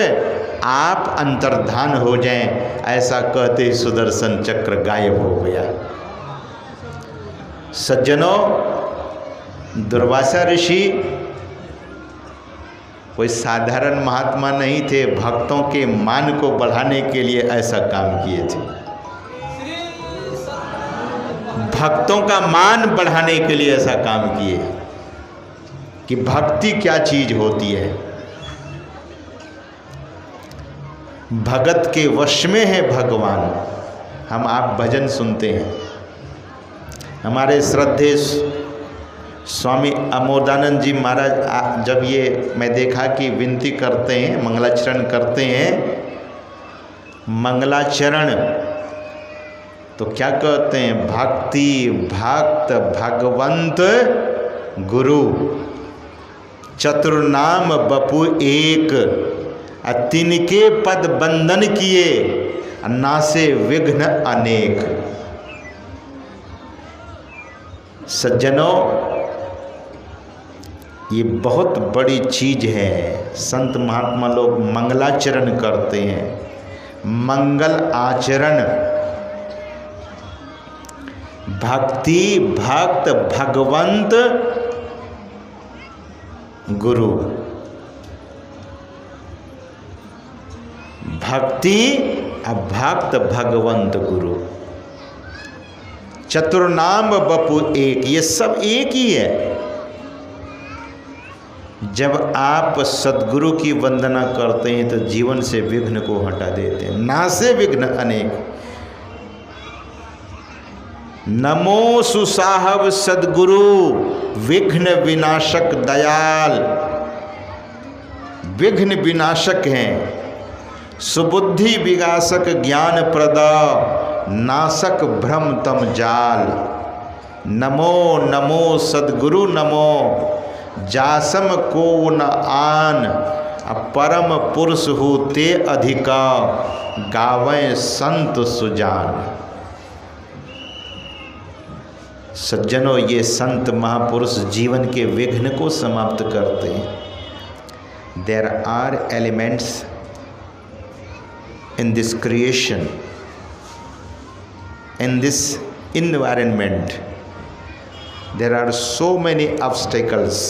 आप अंतर्धान हो जाएं। ऐसा कहते ही सुदर्शन चक्र गायब हो गया। सज्जनों, दुर्वासा ऋषि कोई साधारण महात्मा नहीं थे, भक्तों के मान को बढ़ाने के लिए ऐसा काम किए थे। भक्तों का मान बढ़ाने के लिए ऐसा काम किए कि भक्ति क्या चीज होती है। भगत के वश में है भगवान। हम आप भजन सुनते हैं, हमारे श्रद्धेय स्वामी अमोदानंद जी महाराज जब ये मैं देखा कि विनती करते हैं, मंगलाचरण करते हैं, मंगलाचरण तो क्या कहते हैं? भक्ति भक्त भगवंत गुरु चतुर्नाम बपु एक, तिनके पद बंदन किए नासे विघ्न अनेक। सज्जनों, ये बहुत बड़ी चीज है। संत महात्मा लोग मंगलाचरण करते हैं। मंगल आचरण, भक्ति भक्त भगवंत गुरु, भक्ति भक्त भगवंत गुरु, चतुर्नाम बपु एक, ये सब एक ही है। जब आप सद्गुरु की वंदना करते हैं तो जीवन से विघ्न को हटा देते हैं। नासे विघ्न अनेक। नमो सुसाहब सद्गुरु विघ्न विनाशक दयाल। विघ्न विनाशक हैं, सुबुद्धि विगासक ज्ञान प्रदा, नासक भ्रम तम जाल। नमो नमो सद्गुरु नमो, जासम को न आन, परम पुरुष होते अधिका, गावें संत सुजान। सज्जनों, ये संत महापुरुष जीवन के विघ्न को समाप्त करते हैं। There are elements in this creation, in this environment, there are so many obstacles.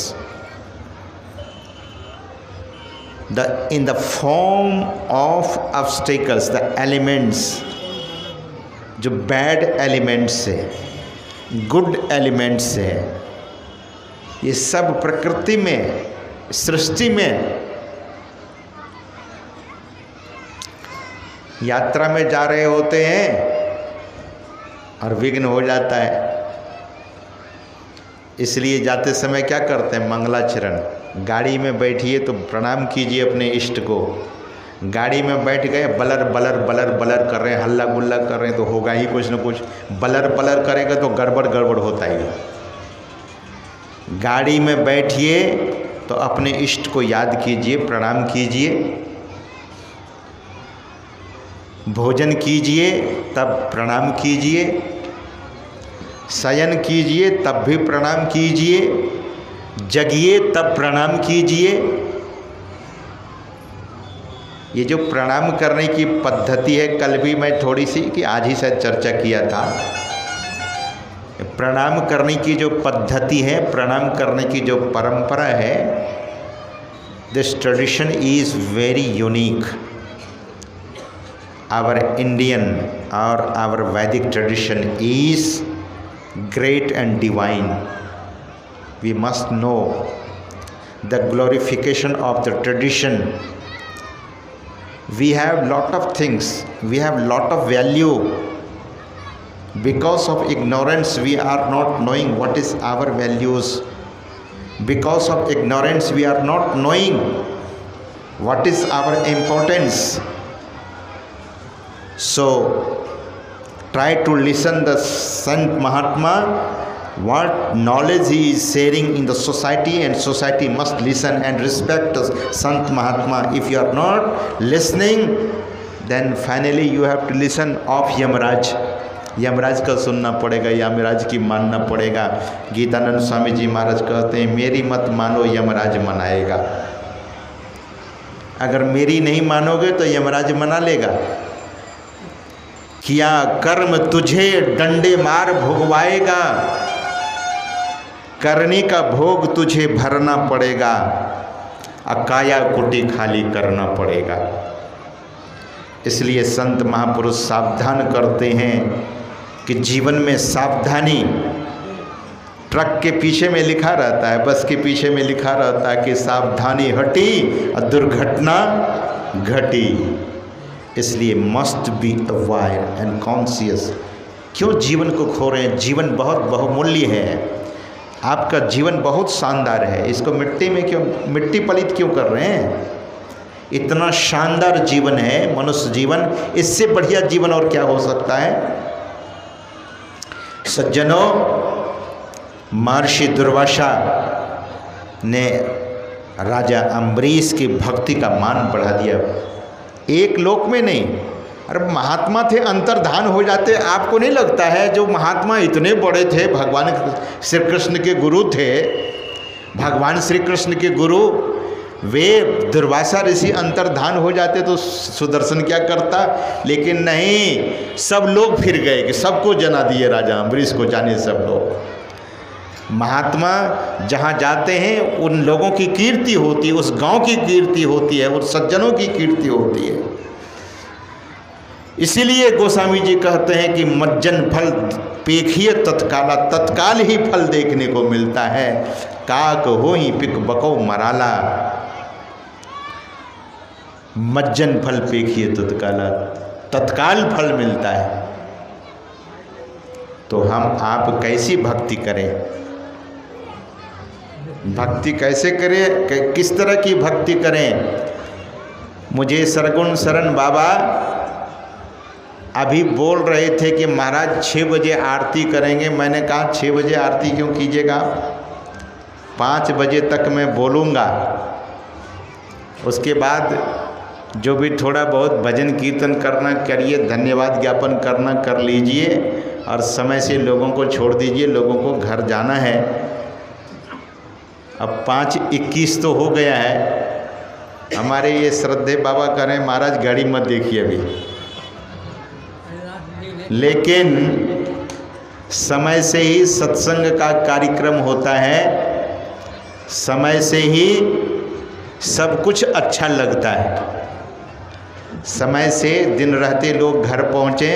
In the form of obstacles, the elements, जो bad elements है, good elements है, ये सब प्रकृति में, सृष्टि में यात्रा में जा रहे होते हैं और विघ्न हो जाता है। इसलिए जाते समय क्या करते हैं? मंगलाचरण। गाड़ी में बैठिए तो प्रणाम कीजिए अपने इष्ट को। गाड़ी में बैठ गए, बलर बलर बलर बलर कर रहे हैं, हल्ला गुल्ला कर रहे हैं, तो होगा ही कुछ न कुछ। बलर बलर करेगा तो गड़बड़ गड़बड़ होता ही है। गाड़ी में बैठिए तो अपने इष्ट को याद कीजिए, प्रणाम कीजिए। भोजन कीजिए तब प्रणाम कीजिए, शयन कीजिए तब भी प्रणाम कीजिए, जगिए तब प्रणाम कीजिए। ये जो प्रणाम करने की पद्धति है, कल भी मैं थोड़ी सी कि आज ही शायद चर्चा किया था। प्रणाम करने की जो पद्धति है, प्रणाम करने की जो परंपरा है, this tradition is very unique. Our Indian or our Vedic tradition is great and divine. We must know the glorification of the tradition. We have lot of things, we have lot of value. Because of ignorance, we are not knowing what is our values. Because of ignorance, we are not knowing what is our importance. So try to listen the Sant Mahatma, what knowledge he is sharing in the society, and society must listen and respect Sant Mahatma. If you are not listening, then finally you have to listen of Yamaraj. Yamraj का सुनना पड़ेगा, यमराज की मानना पड़ेगा। गीतानंद स्वामी जी महाराज कहते हैं, मेरी मत मानो यमराज मनाएगा। अगर मेरी नहीं मानोगे तो यमराज मना लेगा। किया कर्म तुझे डंडे मार भोगवाएगा, करने का भोग तुझे भरना पड़ेगा, अकाया कुटी खाली करना पड़ेगा। इसलिए संत महापुरुष सावधान करते हैं कि जीवन में सावधानी, ट्रक के पीछे में लिखा रहता है, बस के पीछे में लिखा रहता है कि सावधानी हटी और दुर्घटना घटी। इसलिए must be aware and conscious. क्यों जीवन को खो रहे हैं? जीवन बहुत बहुमूल्य है। आपका जीवन बहुत शानदार है, इसको मिट्टी में क्यों, मिट्टी पलित क्यों कर रहे हैं? इतना शानदार जीवन है मनुष्य जीवन, इससे बढ़िया जीवन और क्या हो सकता है? सज्जनों, महर्षि दुर्वासा ने राजा अम्बरीश की भक्ति का मान बढ़ा दिया। एक लोक में नहीं, अरे महात्मा थे, अंतर्धान हो जाते। आपको नहीं लगता है जो महात्मा इतने बड़े थे, भगवान श्री कृष्ण के गुरु थे, भगवान श्री कृष्ण के गुरु, वे दुर्वासा ऋषि अंतर्धान हो जाते तो सुदर्शन क्या करता? लेकिन नहीं, सब लोग फिर गए कि सबको जना दिए, राजा अम्बरीश को जाने सब लोग। महात्मा जहाँ जाते हैं उन लोगों की कीर्ति होती है, उस गांव की कीर्ति होती है, उन सज्जनों की कीर्ति होती है। इसीलिए गोस्वामी जी कहते हैं कि मज्जन फल पेखिए तत्काला, तत्काल ही फल देखने को मिलता है। काक हो ही पिक बको मराला, मज्जन फल पेखिए तत्काला, तत्काल फल मिलता है। तो हम आप कैसी भक्ति करें? भक्ति कैसे करें? किस तरह की भक्ति करें? मुझे सरगुण शरण बाबा अभी बोल रहे थे कि महाराज 6 बजे आरती करेंगे। मैंने कहा 6 बजे आरती क्यों कीजिएगा, 5 बजे तक मैं बोलूँगा। उसके बाद जो भी थोड़ा बहुत भजन कीर्तन करना करिए, धन्यवाद ज्ञापन करना कर लीजिए, और समय से लोगों को छोड़ दीजिए, लोगों को घर जाना है। अब 5:21 तो हो गया है। हमारे ये श्रद्धे बाबा कह रहे हैं महाराज गाड़ी मत देखिए अभी, लेकिन समय से ही सत्संग का कार्यक्रम होता है, समय से ही सब कुछ अच्छा लगता है। समय से दिन रहते लोग घर पहुँचे,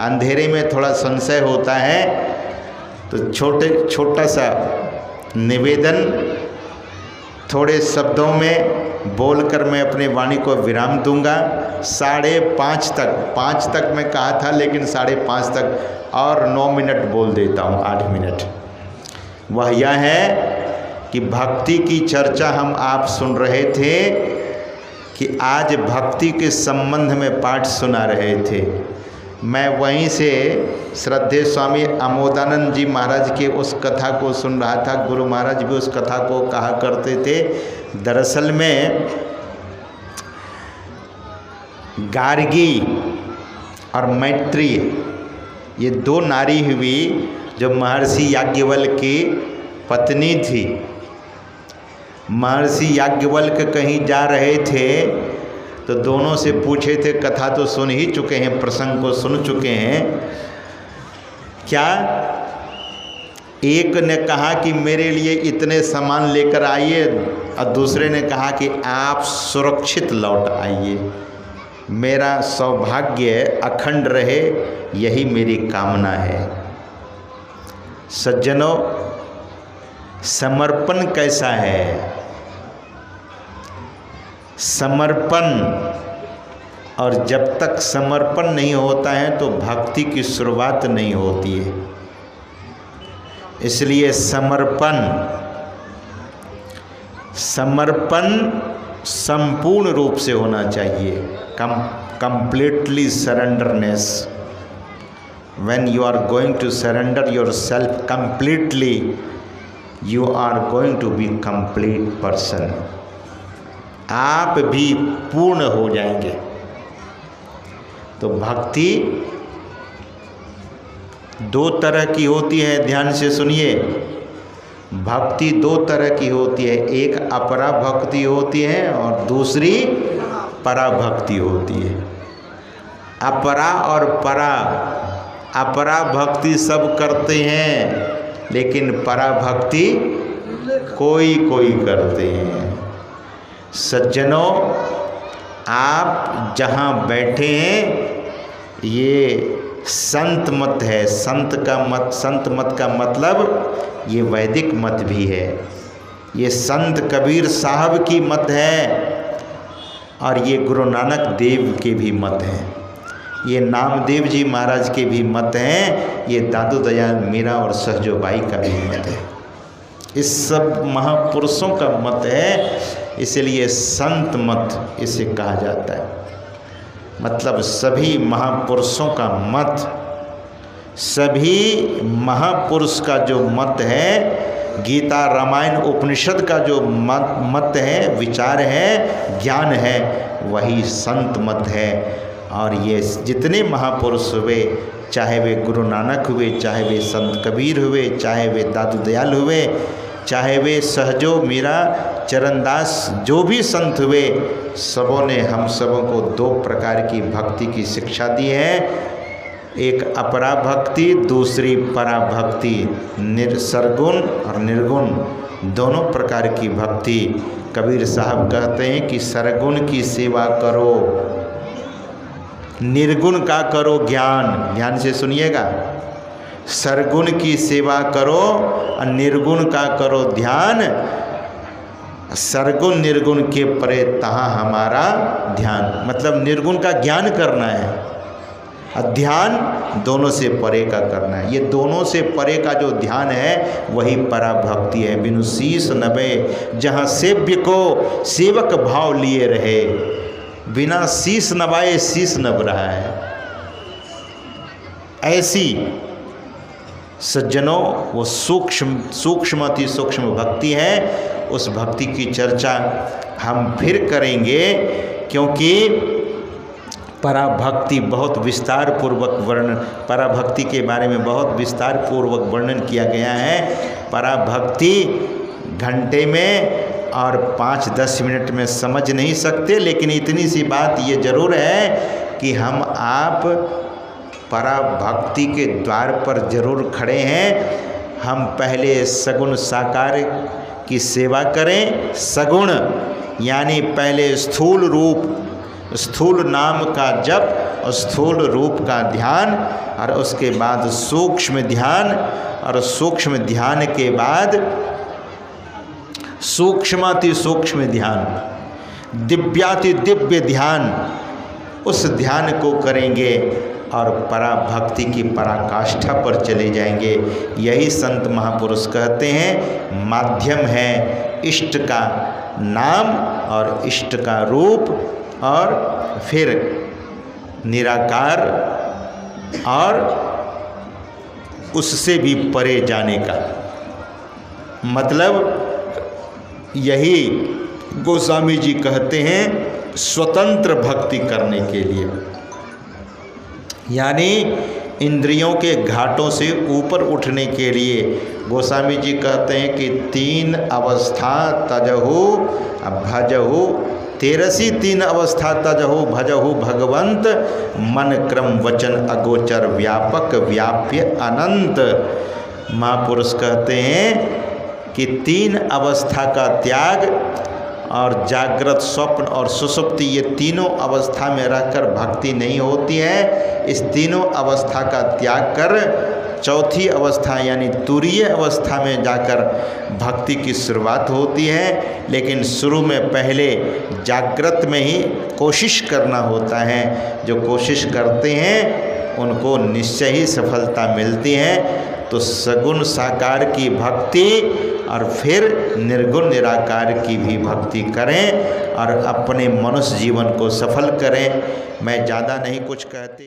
अंधेरे में थोड़ा संशय होता है, तो छोटा सा निवेदन थोड़े शब्दों में बोलकर मैं अपने वाणी को विराम दूंगा। 5:30 तक, 5 तक मैं कहा था लेकिन 5:30 तक और 9 मिनट बोल देता हूँ, 8 मिनट। वह यह है कि भक्ति की चर्चा हम आप सुन रहे थे कि आज भक्ति के संबंध में पाठ सुना रहे थे। मैं वहीं से श्रद्धेय स्वामी अमोदानंद जी महाराज के उस कथा को सुन रहा था। गुरु महाराज भी उस कथा को कहा करते थे। दरअसल में गार्गी और मैत्रेय ये 2 नारी हुई जो महर्षि याज्ञवल्क्य की पत्नी थी। महर्षि याज्ञवल्क्य कहीं जा रहे थे तो दोनों से पूछे थे, कथा तो सुन ही चुके हैं, प्रसंग को सुन चुके हैं, क्या? एक ने कहा कि मेरे लिए इतने सामान लेकर आइए और दूसरे ने कहा कि आप सुरक्षित लौट आइए, मेरा सौभाग्य अखंड रहे, यही मेरी कामना है। सज्जनों, समर्पण कैसा है? समर्पण, और जब तक समर्पण नहीं होता है तो भक्ति की शुरुआत नहीं होती है। इसलिए समर्पण संपूर्ण रूप से होना चाहिए। Completely surrenderness. When you are going to surrender yourself completely, you are going to be complete person. आप भी पूर्ण हो जाएंगे। तो भक्ति 2 तरह की होती है, ध्यान से सुनिए। भक्ति 2 तरह की होती है, एक अपरा भक्ति होती है और दूसरी परा भक्ति होती है। अपरा और परा, अपरा भक्ति सब करते हैं लेकिन परा भक्ति कोई कोई करते हैं। सज्जनों, आप जहाँ बैठे हैं ये संत मत है। संत मत का मतलब ये वैदिक मत भी है, ये संत कबीर साहब की मत है और ये गुरु नानक देव के भी मत हैं, ये नामदेव जी महाराज के भी मत हैं, ये दादू दयाल मीरा और सहजोबाई का भी मत है। इस सब महापुरुषों का मत है, इसलिए संत मत इसे कहा जाता है। मतलब सभी महापुरुषों का मत, सभी महापुरुष का जो मत है, गीता रामायण उपनिषद का जो मत है, विचार है, ज्ञान है, वही संत मत है। और ये जितने महापुरुष हुए, चाहे वे गुरु नानक हुए, चाहे वे संत कबीर हुए, चाहे वे दादू दयाल हुए, चाहे वे सहजो मीरा चरणदास, जो भी संत हुए, सबों ने हम सबों को 2 प्रकार की भक्ति की शिक्षा दी है। एक अपरा भक्ति, दूसरी परा भक्ति। सरगुण और निर्गुण दोनों प्रकार की भक्ति। कबीर साहब कहते हैं कि सरगुण की सेवा करो, निर्गुण का करो ज्ञान। ध्यान से सुनिएगा, सरगुण की सेवा करो और निर्गुण का करो ध्यान। सरगुण निर्गुण के परे तहाँ हमारा ध्यान। मतलब निर्गुण का ज्ञान करना है और ध्यान दोनों से परे का करना है। ये दोनों से परे का जो ध्यान है वही परा भक्ति है। बिनु शीस नभे जहाँ सेव्य को सेवक भाव लिए रहे, बिना शीस नवाए शीस नभ रहा है। ऐसी सज्जनों वो सूक्ष्म अति सूक्ष्म भक्ति है। उस भक्ति की चर्चा हम फिर करेंगे, क्योंकि पराभक्ति बहुत विस्तार पूर्वक वर्णन, पराभक्ति के बारे में बहुत विस्तार पूर्वक वर्णन किया गया है। पराभक्ति घंटे में और 5-10 मिनट में समझ नहीं सकते, लेकिन इतनी सी बात ये ज़रूर है कि हम आप पराभक्ति के द्वार पर जरूर खड़े हैं। हम पहले सगुण साकार की सेवा करें। सगुण यानी पहले स्थूल रूप, स्थूल नाम का जप और स्थूल रूप का ध्यान, और उसके बाद सूक्ष्म ध्यान, और सूक्ष्म ध्यान के बाद सूक्ष्माति सूक्ष्म ध्यान, दिव्याति दिव्य ध्यान, उस ध्यान को करेंगे और पराभक्ति की पराकाष्ठा पर चले जाएंगे। यही संत महापुरुष कहते हैं माध्यम है इष्ट का नाम और इष्ट का रूप, और फिर निराकार और उससे भी परे जाने का। मतलब यही गोस्वामी जी कहते हैं स्वतंत्र भक्ति करने के लिए, यानी इंद्रियों के घाटों से ऊपर उठने के लिए। गोस्वामी जी कहते हैं कि 3 अवस्था तजहु भजहु, 13 अवस्था तजहु भजहु भगवंत, मन क्रम वचन अगोचर व्यापक व्याप्य अनंत। महापुरुष कहते हैं कि 3 अवस्था का त्याग, और जागृत, स्वप्न और सुषुप्ति, ये तीनों अवस्था में रहकर भक्ति नहीं होती है। इस तीनों अवस्था का त्याग कर चौथी अवस्था यानी तुरीय अवस्था में जाकर भक्ति की शुरुआत होती है। लेकिन शुरू में पहले जागृत में ही कोशिश करना होता है। जो कोशिश करते हैं उनको निश्चय ही सफलता मिलती है। तो सगुण साकार की भक्ति और फिर निर्गुण निराकार की भी भक्ति करें और अपने मनुष्य जीवन को सफल करें। मैं ज़्यादा नहीं कुछ कहती।